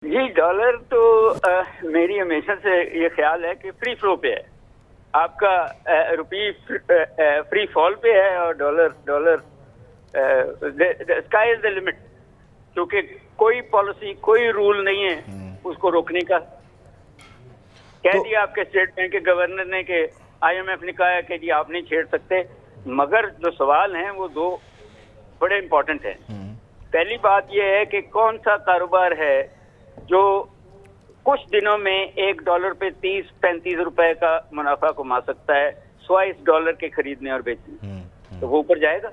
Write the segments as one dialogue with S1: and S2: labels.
S1: जी dollar तो मेरी हमेशा से ये ख्याल है कि फ्री फ्लो पे है। आपका रुपी फ्री फॉल पे है और dollar dollar sky is the limit, क्योंकि कोई पॉलिसी कोई रूल नहीं है उसको रोकने का। कह
S2: तो
S1: दिया आपके स्टेट बैंक के गवर्नर ने कि आईएमएफ ने कहा है कि जी आप नहीं छेड़ सकते, मगर जो सवाल हैं वो दो बड़े इंपॉर्टेंट हैं। पहली बात यह है कि कौन सा कारोबार है जो कुछ दिनों में $1 पे 30-35 रुपए का मुनाफा कमा सकता है $100 के खरीदने और बेचने, तो वो ऊपर जाएगा।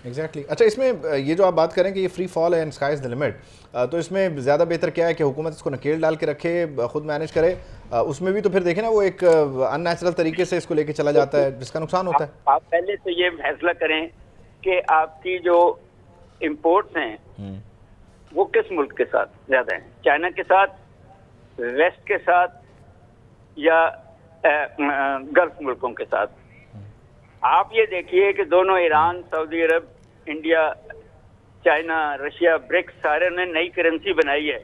S2: एग्जैक्टली अच्छा, इसमें ये जो आप बात करें कि ये फ्री फॉल है and sky is the limit, तो इसमें ज़्यादा बेहतर क्या है कि हुकूमत इसको नकेल डाल के रखे, खुद मैनेज करे। उसमें भी तो फिर देखें ना, वो एक अननेचुरल तरीके से इसको लेके चला जाता है जिसका नुकसान होता है।
S1: आप पहले तो ये फैसला करें कि आपकी जो इम्पोर्ट्स हैं वो किस मुल्क के साथ ज्यादा हैं, चाइना के साथ, वेस्ट के साथ, या गल्फ मुल्कों के साथ। आप ये देखिए कि दोनों ईरान, सऊदी अरब, इंडिया, चाइना, रशिया, ब्रिक्स, सारे ने नई करेंसी बनाई है।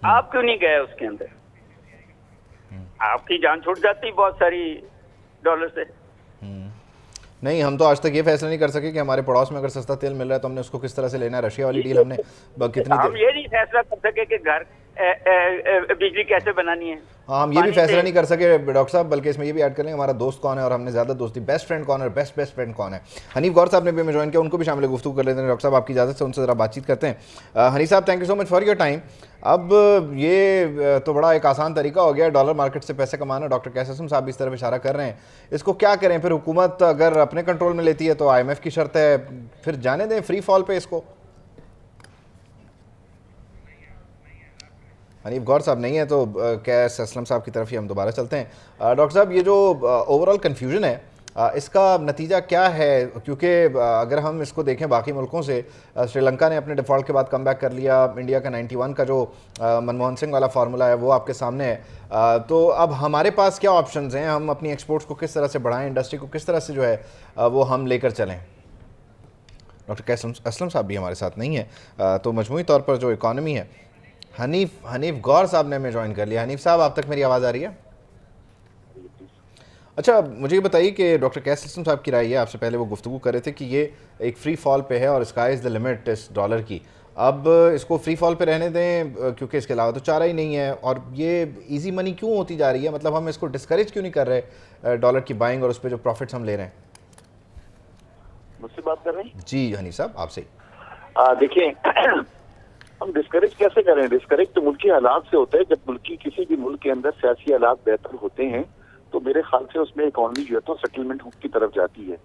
S1: आप क्यों नहीं गए उसके अंदर? आपकी जान छूट जाती बहुत सारी डॉलर से।
S2: नहीं, हम तो आज तक ये फैसला नहीं कर सके कि हमारे पड़ोस में अगर सस्ता तेल मिल रहा है तो हमने उसको किस तरह से लेना है। रशिया वाली डील हमने कितनी
S1: हम ये नहीं फैसला कर सके कि घर बिजली कैसे बनानी है।
S2: हाँ, हम ये भी फैसला नहीं कर सके डॉक्टर साहब, बल्कि इसमें ये भी ऐड कर लेंगे हमारा दोस्त कौन है और हमने ज़्यादा दोस्ती, बेस्ट फ्रेंड कौन है और बेस्ट फ्रेंड कौन है। हनीफ गौर साहब ने भी हमें ज्वाइन किया, उनको भी शामिल गुफ्तगू कर लेते हैं। डॉक्टर साहब आपकी इजाज़त से उनसे ज़रा बातचीत करते हैं। हनीफ साहब, thank you so much for your time. अब ये तो बड़ा एक आसान तरीका हो गया डॉलर मार्केट से पैसे कमाना, डॉक्टर कैसम साहब भी इस तरफ इशारा कर रहे हैं। इसको क्या करें फिर? हुकूमत अगर अपने कंट्रोल में लेती है तो IMF की शर्त है, फिर जाने दें फ्री फॉल पे इसको? हनीफ गौर साहब नहीं है तो कैस असलम साहब की तरफ ही हम दोबारा चलते हैं। डॉक्टर साहब, ये जो ओवरऑल कन्फ्यूजन है इसका नतीजा क्या है? क्योंकि अगर हम इसको देखें बाकी मुल्कों से, श्रीलंका ने अपने डिफ़ॉल्ट के बाद कम बैक कर लिया, इंडिया का 91 का जो मनमोहन सिंह वाला फार्मूला है वो आपके सामने है। तो अब हमारे पास क्या ऑप्शंस हैं? हम अपनी एक्सपोर्ट्स को किस तरह से बढ़ाएं, इंडस्ट्री को किस तरह से जो है वो हम लेकर चलें? डॉक्टर कैसम असलम साहब भी हमारे साथ नहीं है, तो मजमूई तौर पर जो इकॉनमी है, हनीफ गौर साहब ने हमें ज्वाइन कर लिया। हनीफ साहब, आप तक मेरी आवाज़ आ रही है? अच्छा, मुझे ये बताइए कि डॉक्टर कैसम साहब की राय है, आपसे पहले वो गुफ्तगू कर रहे थे कि ये एक फ़्री फॉल पे है और स्काई इज़ द लिमिट इस डॉलर की। अब इसको फ्री फॉल पे रहने दें क्योंकि इसके अलावा तो चारा ही नहीं है, और ये इजी मनी क्यों होती जा रही है? मतलब हम इसको डिस्करेज क्यों नहीं कर रहे डॉलर की बाइंग और उस पर जो प्रॉफिट्स हम ले रहे हैं?
S3: मुझसे बात कर रहे हैं?
S2: जी हनीफ साहब, आपसे।
S3: देखिए हम डिस्करेज कैसे करें? डिस्करेज तो मुल्की हालात से होता है। जब मुल्की किसी भी मुल्क के अंदर सियासी हालात बेहतर होते हैं तो मेरे ख्याल से उसमें इकॉनमी जो है तो सेटलमेंट की तरफ जाती है।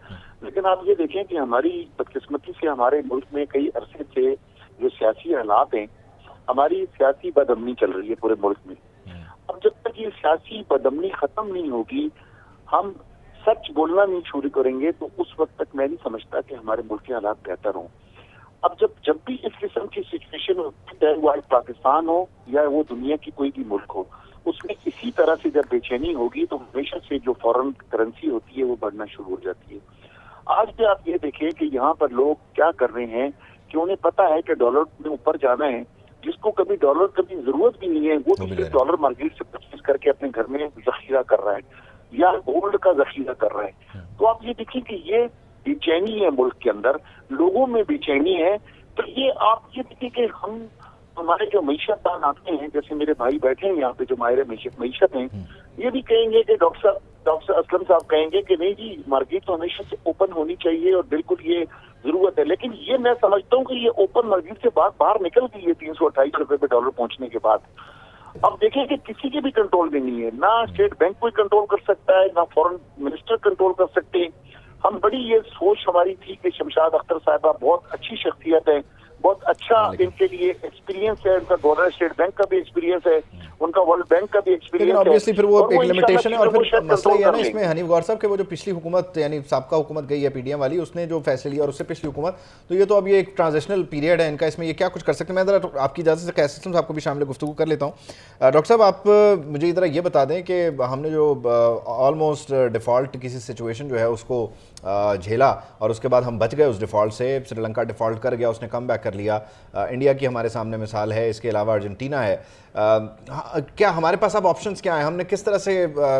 S3: लेकिन आप ये देखें कि हमारी बदकिस्मती से हमारे मुल्क में कई अरसे से जो सियासी हालात हैं, हमारी सियासी बदअमनी चल रही है पूरे मुल्क में। अब जब तक ये सियासी बदअमनी खत्म नहीं होगी, हम सच बोलना नहीं शुरू करेंगे, तो उस वक्त तक मैं नहीं समझता कि हमारे मुल्क के हालात बेहतर हों। अब जब भी इस किस्म की सिचुएशन होती है, चाहे वो आज पाकिस्तान हो या वो दुनिया की कोई भी मुल्क हो, उसमें इसी तरह से जब बेचैनी होगी तो हमेशा से जो फॉरेन करेंसी होती है वो बढ़ना शुरू हो जाती है। आज भी आप ये देखिए कि यहाँ पर लोग क्या कर रहे हैं कि उन्हें पता है कि डॉलर में ऊपर जाना है, जिसको कभी डॉलर कभी जरूरत भी नहीं है वो भी डॉलर मार्केट से परचेज करके अपने घर में जखीरा कर रहा है या गोल्ड का जखीरा कर रहा है। तो आप ये देखिए कि ये बेचैनी है मुल्क के अंदर, लोगों में बेचैनी है। तो ये आप ये देखिए कि हम हमारे जो मीशतदान आते हैं, जैसे मेरे भाई बैठे हैं यहाँ पे जो माहिर मीशत हैं, ये भी कहेंगे कि डॉक्टर असलम साहब कहेंगे कि नहीं जी, मार्केट तो हमेशा से ओपन होनी चाहिए और बिल्कुल ये जरूरत है। लेकिन ये मैं समझता हूँ कि ये ओपन मार्केट से बाहर निकल गई है 328 रुपए पे डॉलर पहुंचने के बाद। अब देखिए कि किसी के भी कंट्रोल में नहीं है, ना स्टेट बैंक कोई कंट्रोल कर सकता है, ना फॉरेन मिनिस्टर कंट्रोल कर सकते हैं। हम बड़ी ये सोच हमारी थी कि शमशाद अख्तर साहिबा बहुत अच्छी शख्सियत है, बहुत अच्छा इनके लिए एक्सपीरियंस है, उनका गवर्नर स्टेट बैंक का भी एक्सपीरियंस है, उनका वर्ल्ड बैंक का भी
S2: लेकिन
S3: एक्सपीरियंस है।
S2: ऑब्वियसली फिर वो
S3: और
S2: एक
S3: इंशाल्लाह
S2: लिमिटेशन है, और
S3: चीज़ों को
S2: फिर
S3: शायद
S2: मसला ये है
S3: कंट्रोल
S2: ना
S3: कर
S2: इसमें
S3: लेंगे।
S2: हनीफ गौर साहब के, वो जो पिछली हुकूमत यानी साबका हुकूमत गई है पीडीएम वाली, उसने जो फैसले लिए और उससे पिछली हुकूमत, तो ये तो अब ये एक ट्रांजिशनल पीरियड है इनका, इसमें ये क्या कुछ कर सकते हैं। मैं ज़रा आपकी इजाज़त से कैसे सिस्टम आपको भी शामिल गुफ्तगू कर लेता हूँ। डॉक्टर साहब, आप मुझे ज़रा ये बता दें कि हमने जो ऑलमोस्ट डिफ़ॉल्ट किसी सिचुएशन जो है उसको झेला और उसके बाद हम बच गए उस डिफ़ॉल्ट से, श्रीलंका डिफ़ॉल्ट कर गया, उसने कम बैक कर लिया, इंडिया की हमारे सामने मिसाल है, इसके अलावा अर्जेंटीना है। क्या हमारे पास अब ऑप्शंस क्या हैं, हमने किस तरह से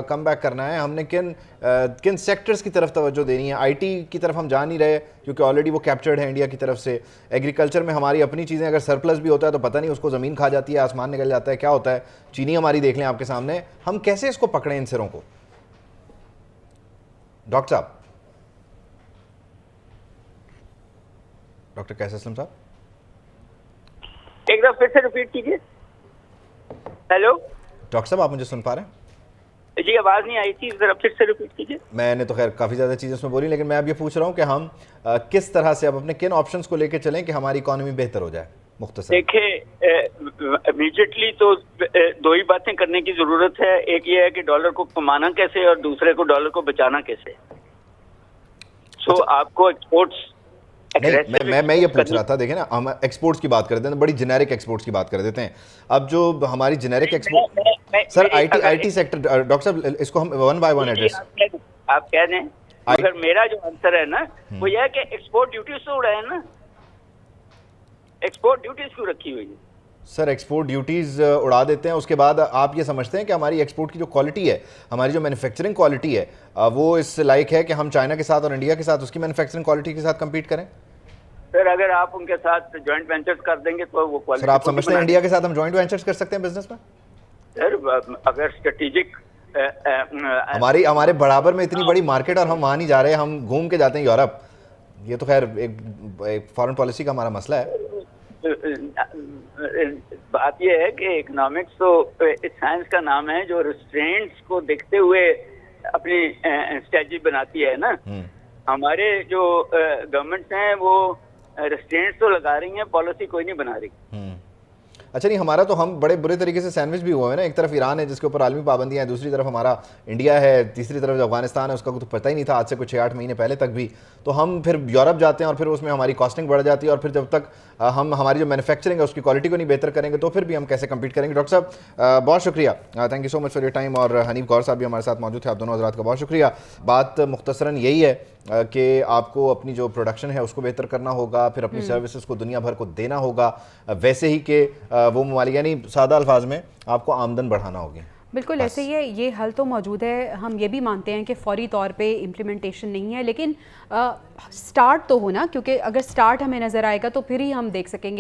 S2: कम बैक करना है, हमने किन सेक्टर्स की तरफ तवज्जो देनी है? आईटी की तरफ हम जा नहीं रहे क्योंकि ऑलरेडी वो कैप्चर्ड है इंडिया की तरफ से। एग्रीकल्चर में हमारी अपनी चीज़ें, अगर सरप्लस भी होता है तो पता नहीं उसको ज़मीन खा जाती है, आसमान निकल जाता है, क्या होता है। चीनी हमारी देख लें आपके सामने, हम कैसे इसको पकड़ें इन सिरों को? डॉक्टर साहब, डॉक्टर कैसर असलम साहब,
S1: एक बार फिर से रिपीट कीजिए। हेलो
S2: डॉक्टर साहब, आप मुझे सुन पा रहे हैं?
S1: जी, आवाज नहीं आई थी, जरा फिर से रिपीट कीजिए।
S2: मैंने तो खैर काफ़ी ज़्यादा चीज़ें उसमें बोली, लेकिन मैं अब ये पूछ रहा हूँ कि हम किस तरह से अब अपने किन ऑप्शंस को लेकर चलें कि हमारी इकॉनमी बेहतर हो जाए। मुख्तसर
S1: देखिए, इमीडिएटली तो दो ही बातें करने की जरूरत है। एक ये है कि डॉलर को कमाना कैसे, और दूसरे को डॉलर को बचाना कैसे। सो आपको एक्सपोर्ट्स
S2: नहीं, मैं ये पूछ रहा था, देखिए ना, हम एक्सपोर्ट्स की बात कर देते हैं, बड़ी जेनेरिक एक्सपोर्ट्स की बात कर देते हैं। अब जो हमारी generic export, sir IT sector, doctor साहब इसको हम वन बाय वन एड्रेस
S1: आप कह दें, मगर मेरा जो आंसर है ना वो यह है कि एक्सपोर्ट ड्यूटीज तो उड़ाए ना। एक्सपोर्ट ड्यूटीज क्यों रखी हुई है?
S2: सर एक्सपोर्ट ड्यूटीज़ उड़ा देते हैं, उसके बाद आप ये समझते हैं कि हमारी एक्सपोर्ट की जो क्वालिटी है, हमारी जो मैन्युफैक्चरिंग क्वालिटी है, वो इस लायक है कि हम चाइना के साथ और इंडिया के साथ उसकी मैन्युफैक्चरिंग क्वालिटी के साथ कम्पीट करें?
S1: सर अगर आप उनके साथ जॉइंट वेंचर्स कर देंगे तो वो क्वालिटी।
S2: सर आप समझते हैं इंडिया के साथ हम जॉइंट वेंचर्स कर सकते हैं बिजनेस में?
S1: सर अगर स्ट्रेटेजिक
S2: हमारे बराबर में इतनी बड़ी मार्केट और हम वहाँ नहीं जा रहे, हम घूम के जाते हैं यूरोप। ये तो खैर एक फॉरेन पॉलिसी का हमारा मसला है।
S1: बात यह है कि इकोनॉमिक्स तो साइंस का नाम है जो रिस्ट्रेंट्स को देखते हुए अपनी स्ट्रेटजी बनाती है ना। हमारे जो गवर्नमेंट्स हैं वो रिस्ट्रेंट्स तो लगा रही हैं, पॉलिसी कोई नहीं बना रही।
S2: अच्छा, नहीं हमारा तो हम बड़े बुरे तरीके से सैंडविच भी हुए हैं ना। एक तरफ ईरान है जिसके ऊपर आलमी पाबंदियां हैं, दूसरी तरफ हमारा इंडिया है, तीसरी तरफ अफगानिस्तान है, उसका तो पता ही नहीं था आज से कुछ 6-8 महीने पहले तक भी। तो हम फिर यूरोप जाते हैं और फिर उसमें हमारी कॉस्टिंग बढ़ जाती है, और फिर जब तक हम हमारी जो मैन्युफैक्चरिंग है उसकी क्वालिटी को नहीं बेहतर करेंगे तो फिर भी हम कैसे कम्पीट करेंगे। डॉक्टर साहब बहुत शुक्रिया, thank you so much for your time, और हनीफ गौर साहब भी हमारे साथ मौजूद थे। आप दोनों हजरात का बहुत शुक्रिया। बात मुख्तसरन यही है कि आपको अपनी जो प्रोडक्शन है उसको बेहतर करना होगा, फिर अपनी सर्विसेज को दुनिया भर को देना होगा, वैसे ही कि वो ममालिक, यानी सादा अल्फाज में आपको आमदन बढ़ाना होगी।
S4: बिल्कुल ऐसे ही है, ये हल तो मौजूद है। हम ये भी मानते हैं कि फौरी तौर पे इम्प्लीमेंटेशन नहीं है, लेकिन स्टार्ट तो होना, क्योंकि अगर स्टार्ट हमें नज़र आएगा तो फिर ही हम देख सकेंगे